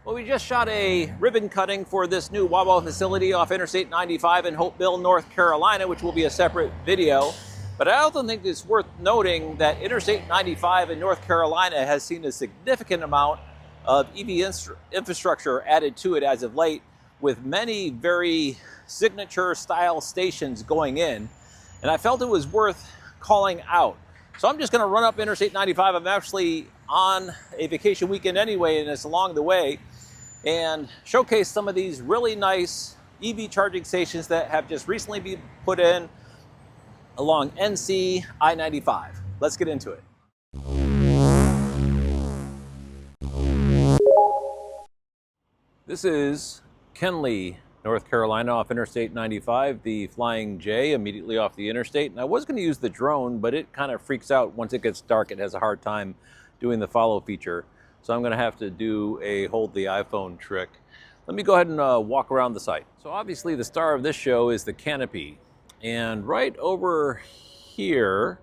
Well, we just shot a ribbon cutting for this new Wawa facility off Interstate 95 in Hopeville, North Carolina, which will be a separate video. But I also think it's worth noting that Interstate 95 in North Carolina has seen a significant amount of EV infrastructure added to it as of late, with many very signature style stations going in. And I felt it was worth calling out. So I'm just going to run up Interstate 95. I'm actually on a vacation weekend anyway, and it's along the way, and showcase some of these really nice EV charging stations that have just recently been put in along NC I-95. Let's get into it. This is Kenley, North Carolina, off Interstate 95, the Flying J immediately off the interstate. And I was going to use the drone, but it kind of freaks out once it gets dark. It has a hard time doing the follow feature. So I'm going to have to do a hold the iPhone trick. Let me go ahead and walk around the site. So obviously the star of this show is the canopy. And right over here,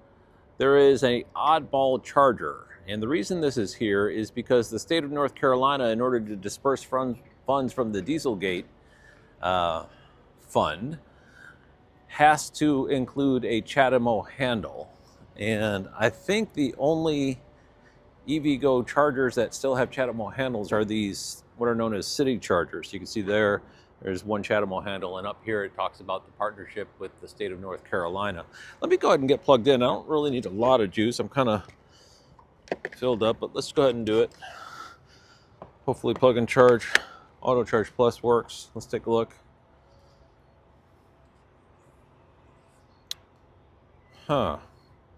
there is an oddball charger. And the reason this is here is because the state of North Carolina, in order to disperse funds from the Dieselgate fund, has to include a CHAdeMO handle. And I think the only EVgo chargers that still have CHAdeMO handles are these, what are known as city chargers. You can see there's one CHAdeMO handle, and up here it talks about the partnership with the state of North Carolina. Let me go ahead and get plugged in. I don't really need a lot of juice. I'm kind of filled up, but let's go ahead and do it. Hopefully plug and charge, Auto Charge Plus works. Let's take a look.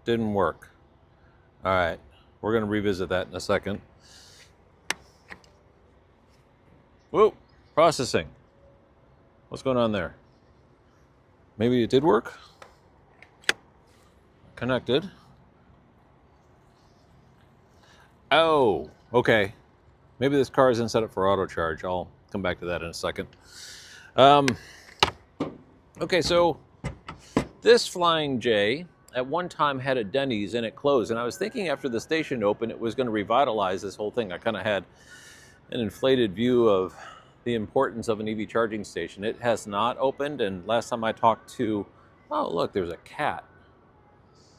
Didn't work. All right. We're going to revisit that in a second. Whoa, processing. What's going on there? Maybe it did work? Connected. Oh, okay. Maybe this car isn't set up for auto charge. I'll come back to that in a second. Okay, so this Flying J at one time had a Denny's and it closed. And I was thinking after the station opened, it was going to revitalize this whole thing. I kind of had an inflated view of the importance of an EV charging station. It has not opened. And last time I talked to, oh, look, there's a cat.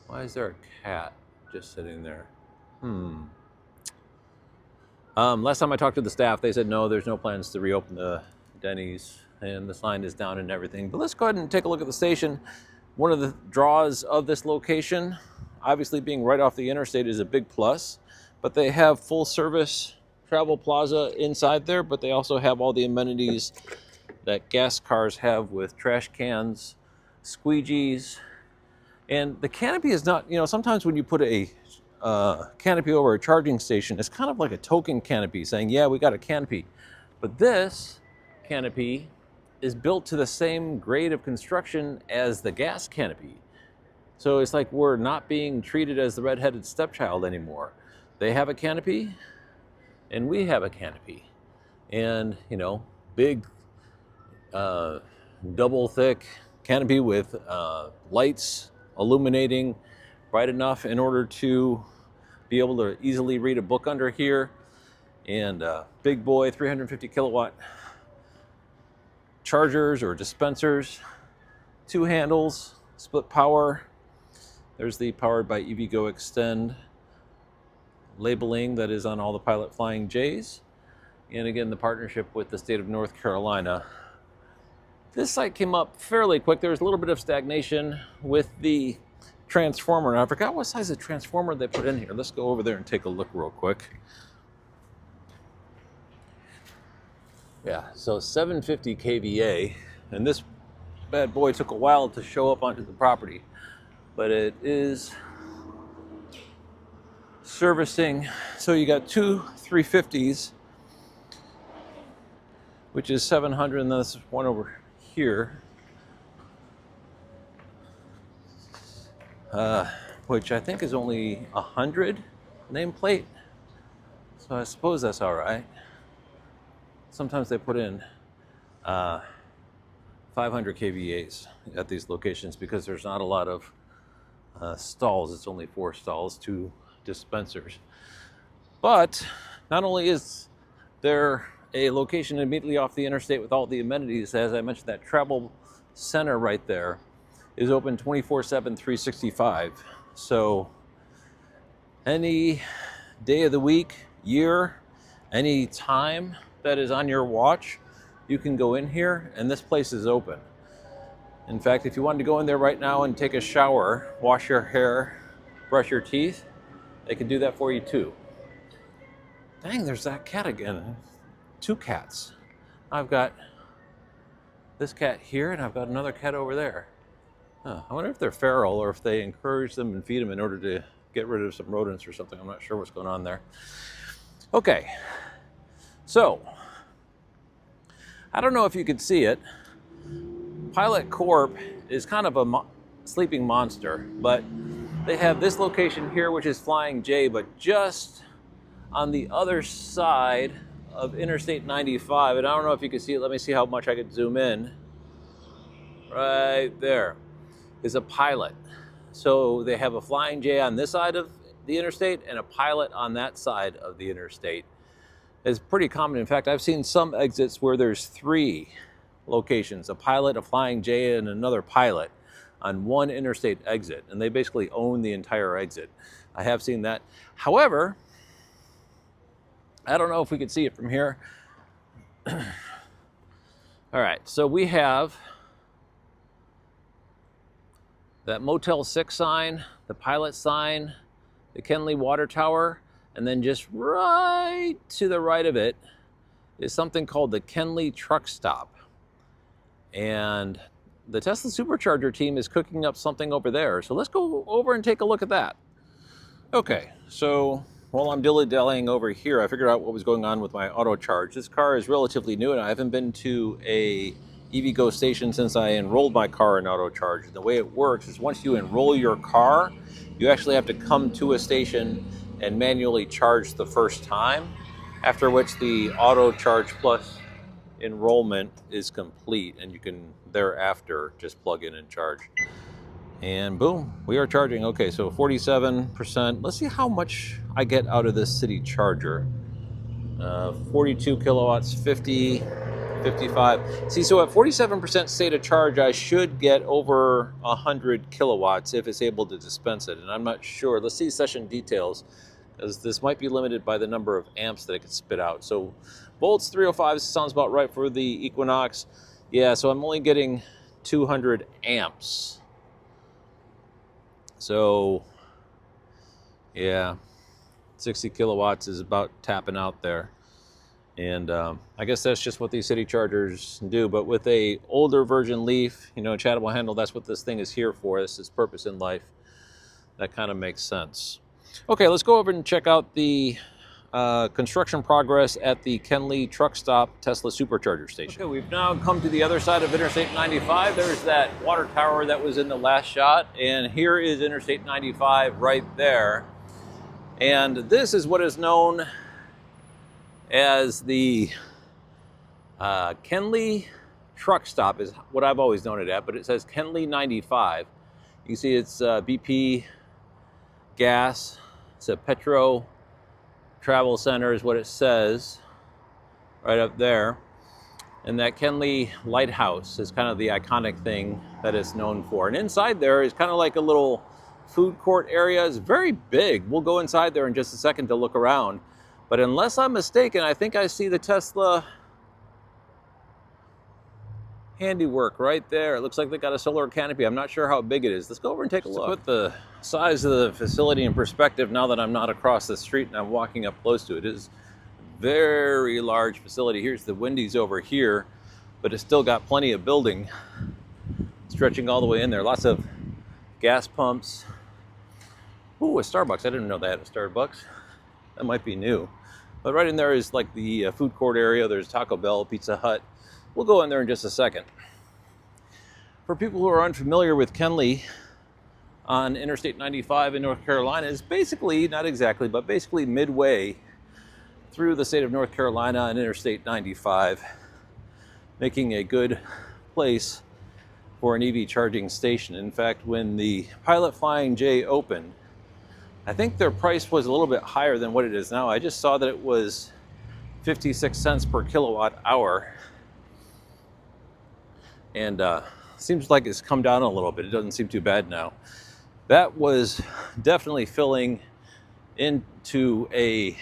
Why is there a cat just sitting there? Last time I talked to the staff, they said, no, there's no plans to reopen the Denny's and the sign is down and everything. But let's go ahead and take a look at the station. One of the draws of this location, obviously being right off the interstate, is a big plus, but they have full service travel plaza inside there, but they also have all the amenities that gas cars have with trash cans, squeegees, and the canopy is not, sometimes when you put a canopy over a charging station, it's kind of like a token canopy saying, yeah, we got a canopy. But this canopy is built to the same grade of construction as the gas canopy. So it's like we're not being treated as the redheaded stepchild anymore. They have a canopy and we have a canopy. And, big double thick canopy with lights illuminating bright enough in order to be able to easily read a book under here. And big boy 350 kilowatt chargers or dispensers, 2 handles, split power. There's the powered by EVgo Extend labeling that is on all the Pilot Flying J's. And again, the partnership with the state of North Carolina. This site came up fairly quick. There was a little bit of stagnation with the transformer. And I forgot what size of transformer they put in here. Let's go over there and take a look real quick. Yeah, so 750 kVA, and this bad boy took a while to show up onto the property, but it is servicing. So you got 2 350s, which is 700, and then this one over here, which I think is only 100 nameplate. So I suppose that's all right. Sometimes they put in 500 kVAs at these locations because there's not a lot of stalls. It's only 4 stalls, 2 dispensers. But not only is there a location immediately off the interstate with all the amenities. As I mentioned, that travel center right there is open 24/7, 365. So any day of the week, year, any time that is on your watch, you can go in here and this place is open. In fact, if you wanted to go in there right now and take a shower, wash your hair, brush your teeth, they can do that for you too. Dang, there's that cat again. 2 cats. I've got this cat here and I've got another cat over there. I wonder if they're feral or if they encourage them and feed them in order to get rid of some rodents or something. I'm not sure what's going on there. Okay, so I don't know if you could see it. Pilot Corp is kind of a sleeping monster, but they have this location here, which is Flying J, but just on the other side of Interstate 95, and I don't know if you can see it. Let me see how much I could zoom in. Right there is a Pilot. So they have a Flying J on this side of the interstate and a Pilot on that side of the interstate. It's pretty common. In fact, I've seen some exits where there's 3 locations, a Pilot, a Flying J, and another Pilot on one interstate exit, and they basically own the entire exit. I have seen that. However, I don't know if we could see it from here. All right, so we have that Motel 6 sign, the Pilot sign, the Kenley water tower, and then just right to the right of it is something called the Kenley truck stop. And the Tesla Supercharger team is cooking up something over there. So let's go over and take a look at that. Okay, so while I'm dilly-dallying over here, I figured out what was going on with my auto charge. This car is relatively new and I haven't been to a EVgo station since I enrolled my car in auto charge. And the way it works is once you enroll your car, you actually have to come to a station and manually charge the first time, after which the auto charge plus enrollment is complete and you can thereafter just plug in and charge. And boom, we are charging. Okay, so 47%. Let's see how much I get out of this city charger. 42 kilowatts, 50, 55. See, so at 47% state of charge, I should get over 100 kilowatts if it's able to dispense it. And I'm not sure. Let's see session details, because this might be limited by the number of amps that it could spit out. So volts 305 sounds about right for the Equinox. Yeah, so I'm only getting 200 amps. So yeah, 60 kilowatts is about tapping out there. And I guess that's just what these city chargers do. But with a older version Leaf, you know, chattable handle, that's what this thing is here for. That's its purpose in life. That kind of makes sense. Okay, let's go over and check out the construction progress at the Kenley truck stop Tesla Supercharger station. Okay, we've now come to the other side of Interstate 95. There's that water tower that was in the last shot, and here is Interstate 95 right there. And this is what is known as the Kenley truck stop, is what I've always known it at, but it says Kenley 95. You can see it's BP gas. It's a Petro Travel Center is what it says right up there. And that Kenley lighthouse is kind of the iconic thing that it's known for. And inside there is kind of like a little food court area. It's very big. We'll go inside there in just a second to look around. But unless I'm mistaken, I think I see the Tesla handiwork right there. It looks like they got a solar canopy. I'm not sure how big it is. Let's go over and take a look. To put the size of the facility in perspective, now that I'm not across the street and I'm walking up close to it, it is a very large facility. Here's the Wendy's over here, but it's still got plenty of building stretching all the way in there. Lots of gas pumps. Ooh, a Starbucks. I didn't know they had a Starbucks. That might be new. But right in there is like the food court area. There's Taco Bell, Pizza Hut. We'll go in there in just a second. For people who are unfamiliar with Kenley on Interstate 95 in North Carolina, it's basically, not exactly, but basically midway through the state of North Carolina and Interstate 95, making a good place for an EV charging station. In fact, when the Pilot Flying J opened, I think their price was a little bit higher than what it is now. I just saw that it was 56 cents per kilowatt hour. And seems like it's come down a little bit. It doesn't seem too bad now. That was definitely filling into a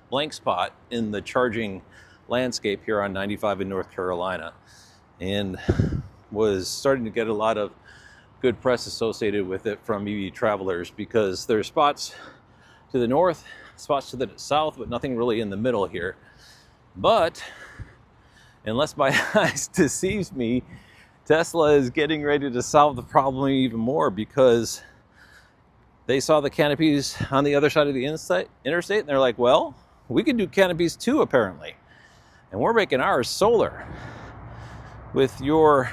blank spot in the charging landscape here on 95 in North Carolina, and was starting to get a lot of good press associated with it from EV travelers, because there's spots to the north, spots to the south, but nothing really in the middle here. But unless my eyes deceives me, Tesla is getting ready to solve the problem even more, because they saw the canopies on the other side of the interstate, and they're like, well, we can do canopies too, apparently. And we're making ours solar. With your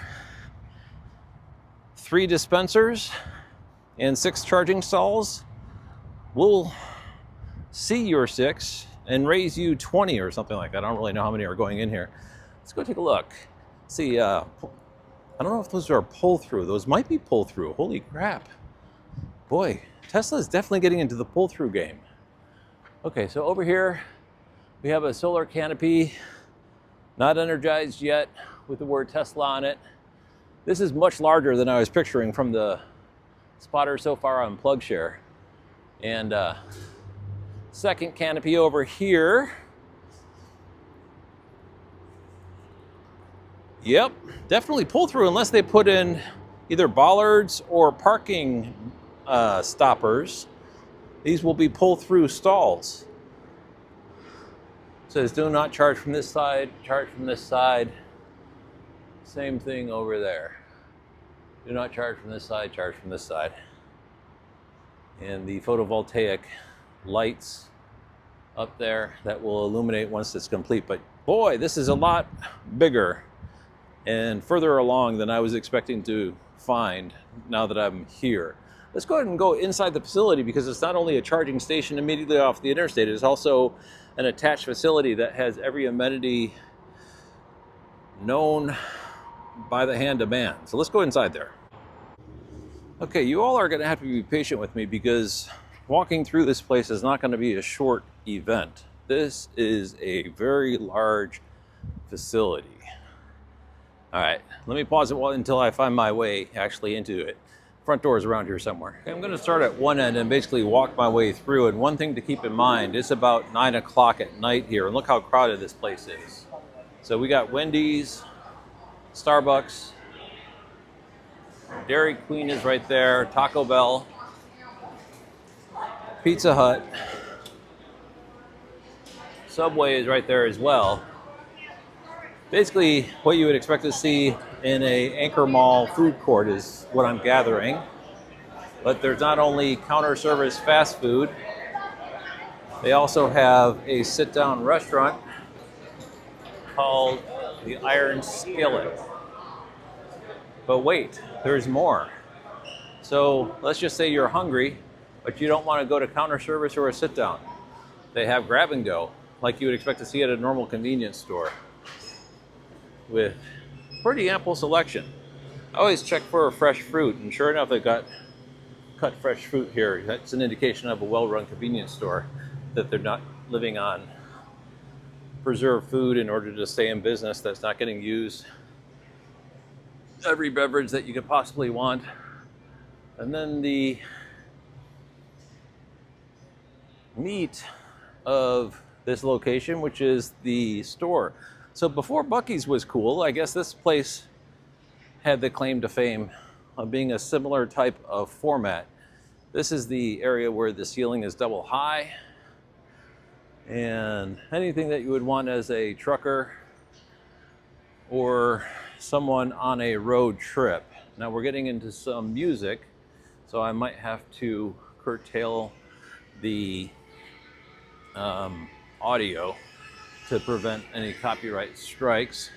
3 dispensers and 6 charging stalls, we'll see your 6 and raise you 20 or something like that. I don't really know how many are going in here. Let's go take a look. See, I don't know if those are pull-through. Those might be pull-through. Holy crap. Boy, Tesla is definitely getting into the pull-through game. Okay, so over here, we have a solar canopy, not energized yet, with the word Tesla on it. This is much larger than I was picturing from the spotter so far on PlugShare. And second canopy over here. Yep, definitely pull through, unless they put in either bollards or parking stoppers. These will be pull through stalls. It says do not charge from this side, charge from this side. Same thing over there. Do not charge from this side, charge from this side. And the photovoltaic lights up there that will illuminate once it's complete. But boy, this is a lot bigger and further along than I was expecting to find now that I'm here. Let's go ahead and go inside the facility, because it's not only a charging station immediately off the interstate, it's also an attached facility that has every amenity known by the hand of man. So let's go inside there. Okay, you all are going to have to be patient with me, because walking through this place is not going to be a short event. This is a very large facility. All right, let me pause it until I find my way actually into it. Front door is around here somewhere. Okay, I'm going to start at one end and basically walk my way through. And one thing to keep in mind, it's about 9 o'clock at night here, and look how crowded this place is. So we got Wendy's, Starbucks, Dairy Queen is right there, Taco Bell, Pizza Hut, Subway is right there as well. Basically, what you would expect to see in a Anchor Mall food court is what I'm gathering. But there's not only counter service fast food, they also have a sit-down restaurant called the Iron Skillet. But wait, there's more. So let's just say you're hungry, but you don't want to go to counter service or a sit-down. They have grab and go, like you would expect to see at a normal convenience store, with pretty ample selection. I always check for fresh fruit, and sure enough, they've got cut fresh fruit here. That's an indication of a well-run convenience store, that they're not living on preserved food in order to stay in business that's not getting used. Every beverage that you could possibly want. And then the meat of this location, which is the store. So before Buc-ee's was cool, I guess this place had the claim to fame of being a similar type of format. This is the area where the ceiling is double high, and anything that you would want as a trucker or someone on a road trip. Now we're getting into some music, so I might have to curtail the audio to prevent any copyright strikes.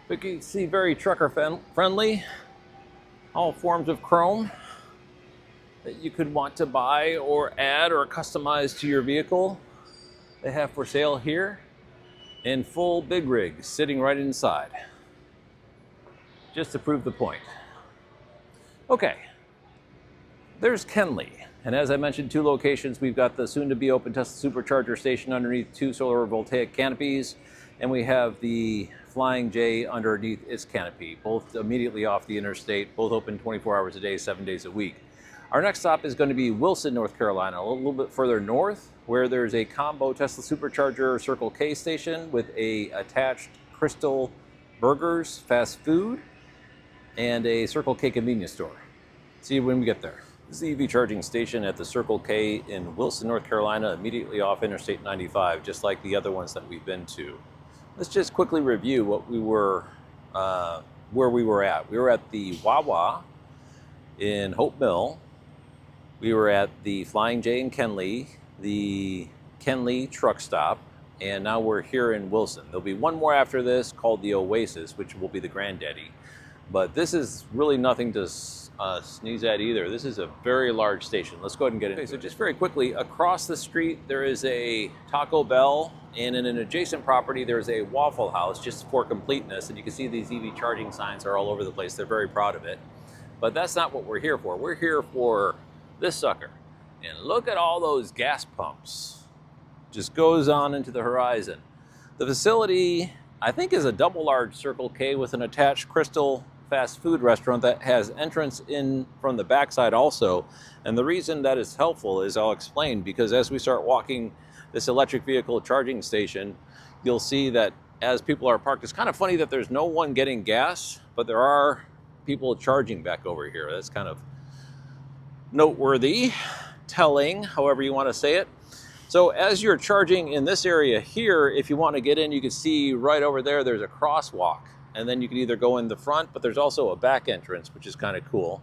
But you can see very trucker friendly. All forms of chrome that you could want to buy or add or customize to your vehicle, they have for sale here, and full big rigs sitting right inside, just to prove the point. Okay, there's Kenley. And as I mentioned, 2 locations. We've got the soon-to-be open Tesla Supercharger station underneath 2 solar voltaic canopies, and we have the Flying J underneath its canopy, both immediately off the interstate, both open 24 hours a day, 7 days a week. Our next stop is going to be Wilson, North Carolina, a little bit further north, where there's a combo Tesla Supercharger Circle K station with a attached Crystal Burgers fast food and a Circle K convenience store. See you when we get there. This is the EV charging station at the Circle K in Wilson, North Carolina, immediately off Interstate 95, just like the other ones that we've been to. Let's just quickly review what we were, where we were at. We were at the Wawa in Hope Mill. We were at the Flying J in Kenley, the Kenley truck stop, and now we're here in Wilson. There'll be one more after this called the Oasis, which will be the granddaddy. But this is really nothing to sneeze at either. This is a very large station. Let's go ahead and get into it. So just very quickly, across the street there is a Taco Bell, and in an adjacent property there's a Waffle House, just for completeness. And you can see these EV charging signs are all over the place. They're very proud of it. But that's not what we're here for. We're here for this sucker. And look at all those gas pumps. Just goes on into the horizon. The facility, I think, is a double large Circle K with an attached Crystal fast food restaurant that has entrance in from the backside also. And the reason that is helpful is I'll explain, because as we start walking this electric vehicle charging station, you'll see that as people are parked, it's kind of funny that there's no one getting gas, but there are people charging back over here. That's kind of noteworthy, telling, however you want to say it. So as you're charging in this area here, if you want to get in, you can see right over there, there's a crosswalk. And then you can either go in the front, but there's also a back entrance, which is kind of cool.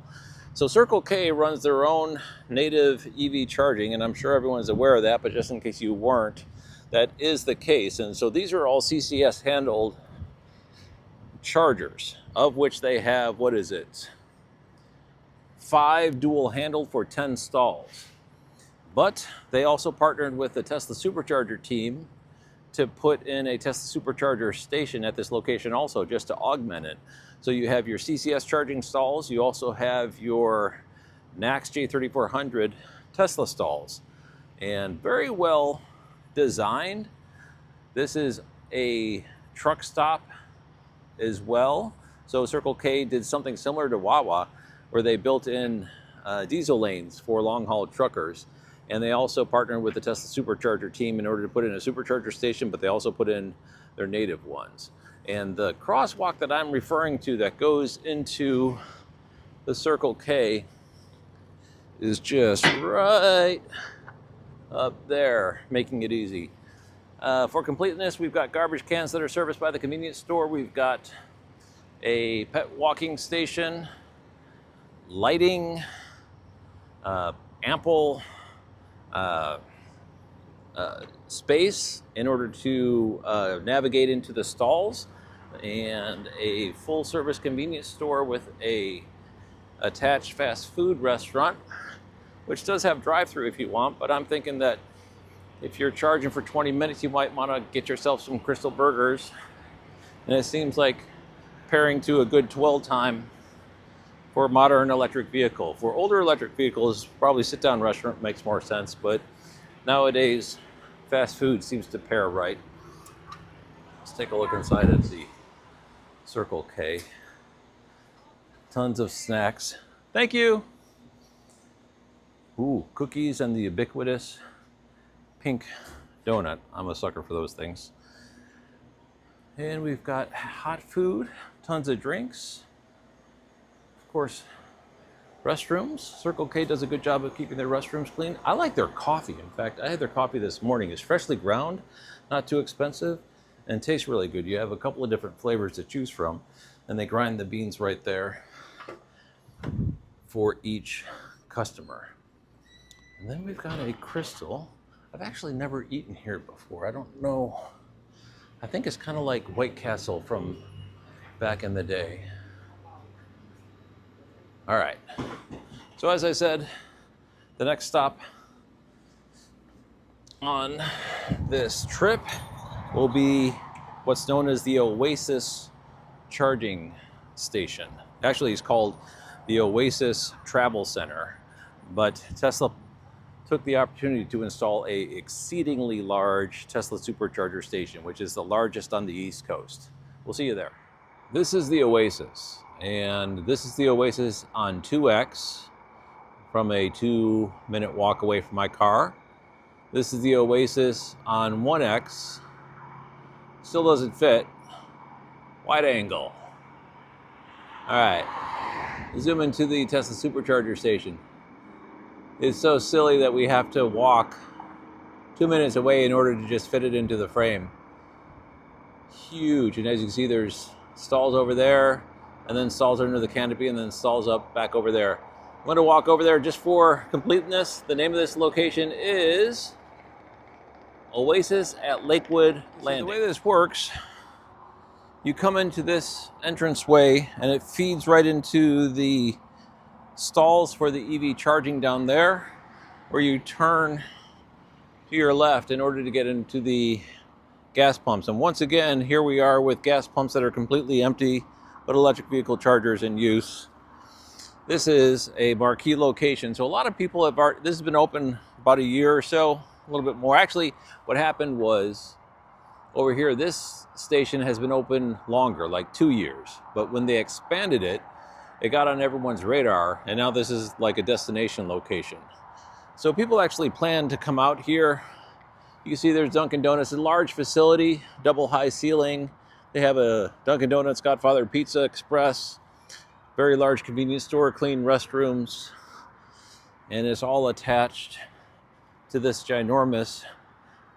So Circle K runs their own native EV charging, and I'm sure everyone's aware of that, but just in case you weren't, that is the case. And so these are all CCS handled chargers, of which they have, what is it? 5 dual handled for 10 stalls. But they also partnered with the Tesla Supercharger team to put in a Tesla Supercharger station at this location also, just to augment it. So you have your CCS charging stalls, you also have your NACS J3400 Tesla stalls, and very well designed. This is a truck stop as well. So Circle K did something similar to Wawa, where they built in diesel lanes for long-haul truckers. And they also partnered with the Tesla Supercharger team in order to put in a supercharger station, but they also put in their native ones. And the crosswalk that I'm referring to that goes into the Circle K is just right up there, making it easy. For completeness, we've got garbage cans that are serviced by the convenience store. We've got a pet walking station, lighting, ample space in order to navigate into the stalls, and a full service convenience store with a attached fast food restaurant, which does have drive-through if you want. But I'm thinking that if you're charging for 20 minutes, you might want to get yourself some Crystal Burgers, and it seems like pairing to a good dwell time for a modern electric vehicle. For older electric vehicles, probably sit-down restaurant makes more sense, but nowadays fast food seems to pair right. Let's take a look inside of the Circle K. Tons of snacks. Thank you. Ooh, cookies and the ubiquitous pink donut. I'm a sucker for those things. And we've got hot food, tons of drinks. Of course, restrooms. Circle K does a good job of keeping their restrooms clean. I like their coffee. In fact, I had their coffee this morning. It's freshly ground, not too expensive, and tastes really good. You have a couple of different flavors to choose from, and they grind the beans right there for each customer. And then we've got a Crystal. I've actually never eaten here before. I don't know. I think it's kind of like White Castle from back in the day. All right, so as I said, the next stop on this trip will be what's known as the Oasis charging station. Actually, it's called the Oasis Travel Center, but Tesla took the opportunity to install a exceedingly large Tesla supercharger station, which is the largest on the East Coast. We'll see you there. This is the Oasis, and this is the Oasis on 2X from a 2-minute walk away from my car. This is the Oasis on 1X. Still doesn't fit. Wide angle. All right, zoom into the Tesla supercharger station. It's so silly that we have to walk 2 minutes away in order to just fit it into the frame. Huge, and as you can see, there's stalls over there, and then stalls under the canopy, and then stalls up back over there. I'm going to walk over there just for completeness. The name of this location is Oasis at Lakewood Landing. The way this works, you come into this entranceway and it feeds right into the stalls for the EV charging down there, where you turn to your left in order to get into the gas pumps. And once again, here we are with gas pumps that are completely empty, but electric vehicle chargers in use. This is a marquee location. So a lot of people have this has been open about a year or so, a little bit more. Actually, what happened was over here, this station has been open longer, like 2 years. But when they expanded it, it got on everyone's radar, and now this is like a destination location. So people actually plan to come out here. You can see there's Dunkin' Donuts, a large facility, double high ceiling. They have a Dunkin' Donuts, Godfather Pizza Express, very large convenience store, clean restrooms, and it's all attached to this ginormous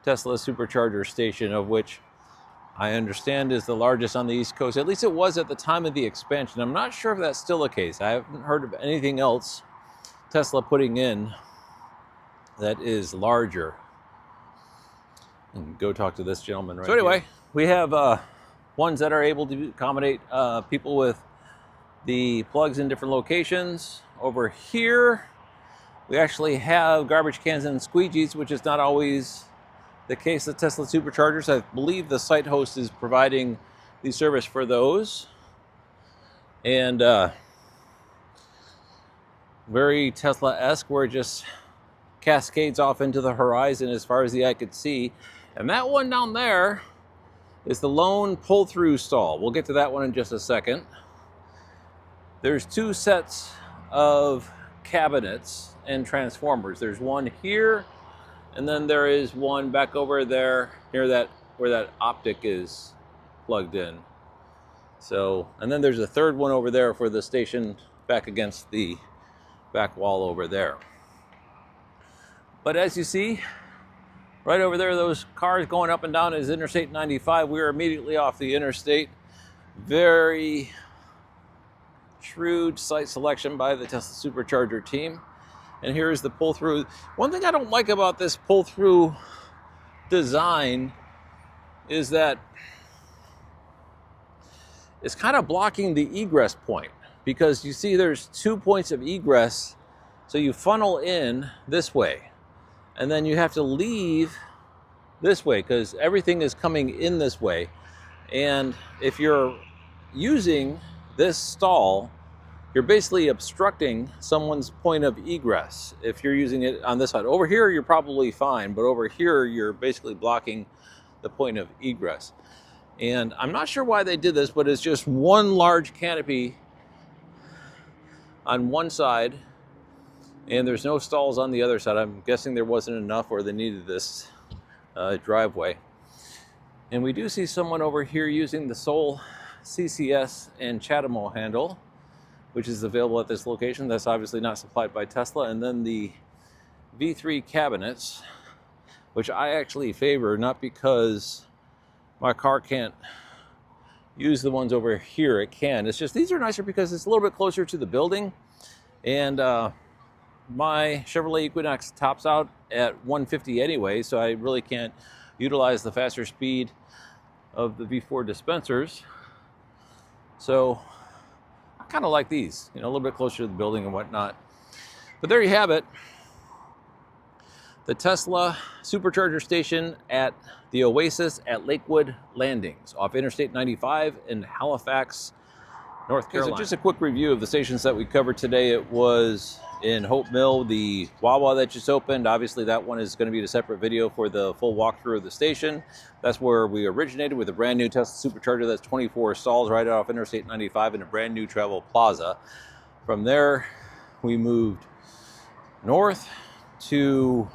Tesla supercharger station, of which I understand is the largest on the East Coast. At least it was at the time of the expansion. I'm not sure if that's still the case. I haven't heard of anything else Tesla putting in that is larger. And go talk to this gentleman right here. So anyway, we have ones that are able to accommodate people with the plugs in different locations. Over here, we actually have garbage cans and squeegees, which is not always the case of Tesla superchargers. I believe the site host is providing the service for those. And very Tesla-esque, where it just cascades off into the horizon as far as the eye could see. And that one down there is the lone pull-through stall. We'll get to that one in just a second. There's 2 sets of cabinets and transformers. There's one here, and then there is one back over there near that where that optic is plugged in. So, and then there's a third one over there for the station back against the back wall over there. But as you see, right over there, those cars going up and down is Interstate 95. We are immediately off the interstate. Very shrewd site selection by the Tesla supercharger team. And here's the pull-through. One thing I don't like about this pull-through design is that it's kind of blocking the egress point, because you see there's 2 points of egress. So you funnel in this way, and then you have to leave this way because everything is coming in this way. And if you're using this stall, you're basically obstructing someone's point of egress if you're using it on this side. Over here, you're probably fine, but over here, you're basically blocking the point of egress. And I'm not sure why they did this, but it's just one large canopy on one side, and there's no stalls on the other side. I'm guessing there wasn't enough, or they needed this driveway. And we do see someone over here using the Soul CCS and Chatamo handle, which is available at this location. That's obviously not supplied by Tesla. And then the V3 cabinets, which I actually favor, not because my car can't use the ones over here. It can. It's just these are nicer because it's a little bit closer to the building. And my Chevrolet Equinox tops out at 150 anyway, so I really can't utilize the faster speed of the V4 dispensers. So I kind of like these, you know, a little bit closer to the building and whatnot. But there you have it. The Tesla supercharger station at the Oasis at Lakewood Landings off Interstate 95 in Halifax, North Carolina. So just a quick review of the stations that we covered today. It was In Hope Mill, the Wawa that just opened, obviously that one is going to be a separate video for the full walkthrough of the station. That's where we originated, with a brand new Tesla supercharger that's 24 stalls right off Interstate 95 in a brand new travel plaza. From there, we moved north to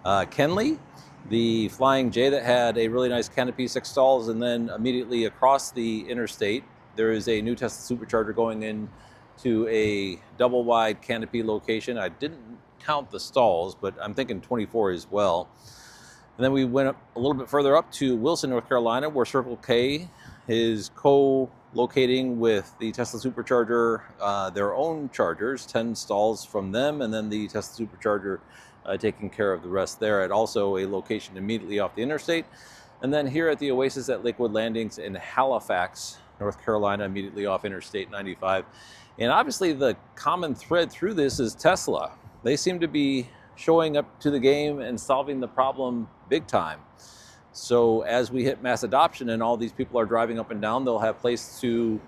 Kenley, the Flying J that had a really nice canopy, 6 stalls, and then immediately across the interstate, there is a new Tesla supercharger going in to a double wide canopy location. I didn't count the stalls, but I'm thinking 24 as well. And then we went up a little bit further up to Wilson, North Carolina, where Circle K is co-locating with the Tesla supercharger, their own chargers, 10 stalls from them, and then the Tesla supercharger taking care of the rest there at also a location immediately off the interstate. And then here at the Oasis at Lakewood Landings in Halifax, North Carolina, immediately off Interstate 95. And obviously the common thread through this is Tesla. They seem to be showing up to the game and solving the problem big time. So as we hit mass adoption and all these people are driving up and down, they'll have place to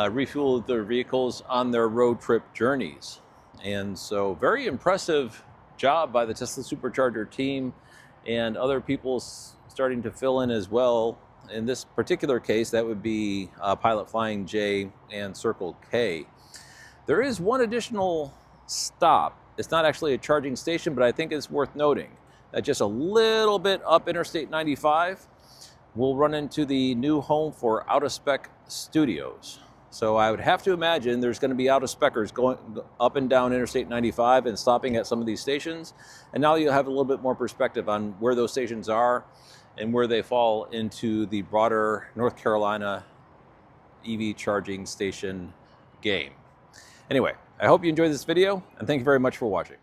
refuel their vehicles on their road trip journeys. And so very impressive job by the Tesla supercharger team, and other people starting to fill in as well. In this particular case, that would be Pilot Flying J and Circle K. There is one additional stop. It's not actually a charging station, but I think it's worth noting that just a little bit up Interstate 95, we'll run into the new home for out-of-spec studios. So I would have to imagine there's going to be out-of-speckers going up and down Interstate 95 and stopping at some of these stations. And now you'll have a little bit more perspective on where those stations are and where they fall into the broader North Carolina EV charging station game. Anyway, I hope you enjoyed this video, and thank you very much for watching.